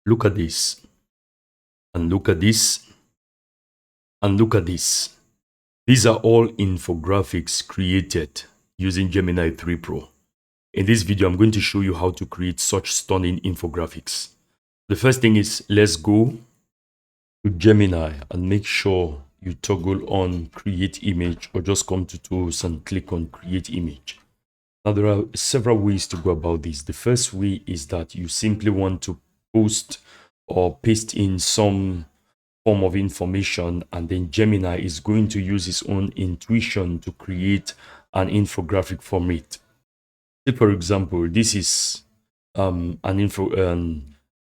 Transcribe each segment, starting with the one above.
Look at this, and look at this, and look at this. These are all infographics created using Gemini 3 Pro. In this video, I'm going to show you how to create such stunning infographics. The first thing is, let's go to Gemini and make sure you toggle on create image, or just come to tools and click on create image. Now, there are several ways to go about this. The first way is that you simply want to post or paste in some form of information, and then Gemini is going to use its own intuition to create an infographic from it. Say, for example, this is a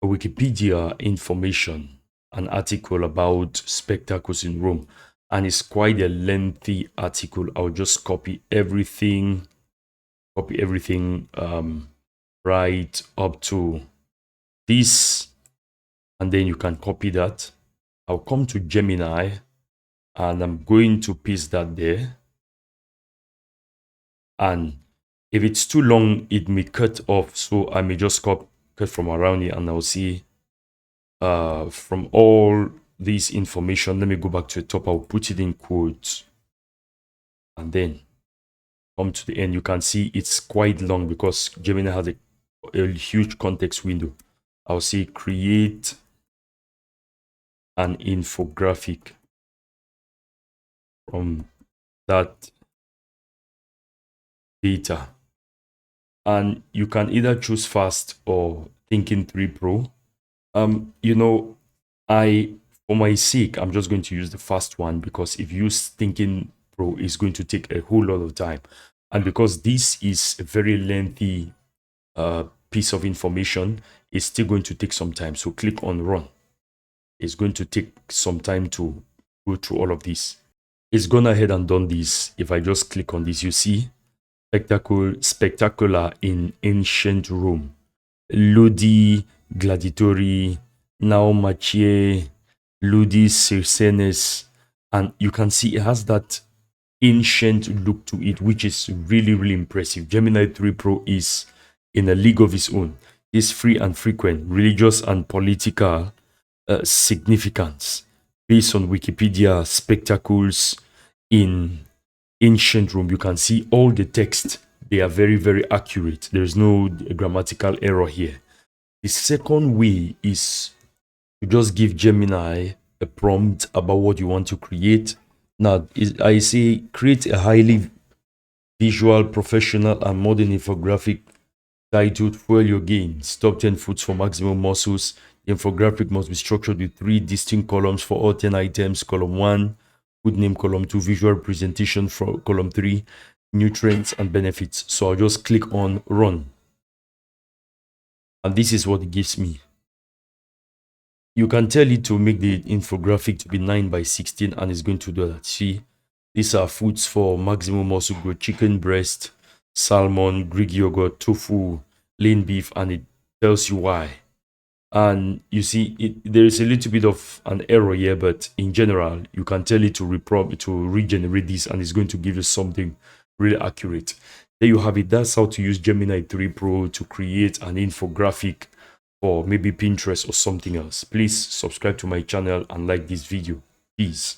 Wikipedia information, an article about spectacles in Rome, and it's quite a lengthy article. I'll just copy everything right up to this, and then you can copy that. I'll come to Gemini and I'm going to paste that there. And if it's too long, it may cut off. So I may just cut from around here, and I'll see from all this information. Let me go back to the top. I'll put it in quotes and then come to the end. You can see it's quite long because Gemini has a huge context window. I'll say create an infographic from that data, and you can either choose fast or Thinking 3 Pro. For my sake, I'm just going to use the fast one, because if you use Thinking Pro, it's going to take a whole lot of time, and because this is a very lengthy piece of information, it's still going to take some time. So click on run. It's going to take some time to go through all of this. It's gone ahead and done this. If I just click on this, you see spectacular in ancient Rome, Ludi gladiatori, Naumachiae, Ludis Circenses, and you can see it has that ancient look to it, which is really impressive. Gemini 3 Pro is in a league of its own. It's free and frequent, religious and political significance based on Wikipedia spectacles in ancient Rome. You can see all the text. They are very accurate. There's no grammatical error here. The second way is to just give Gemini a prompt about what you want to create. Now, I say create a highly visual, professional, and modern infographic titled Fuel Your Gains, Top 10 Foods for Maximum Muscles. The infographic must be structured with 3 distinct columns for all 10 items. Column 1, food name. Column 2, visual presentation. For column 3, nutrients and benefits. So I'll just click on run, and this is what it gives me. You can tell it to make the infographic to be 9 by 16, and it's going to do that. See, these are foods for maximum muscle growth: chicken breast, salmon, Greek yogurt, tofu, lean beef, and it tells you why. And you see, there is a little bit of an error here, but in general, you can tell it to regenerate this, and it's going to give you something really accurate. There you have it. That's how to use Gemini 3 Pro to create an infographic for maybe Pinterest or something else. Please subscribe to my channel and like this video. Peace.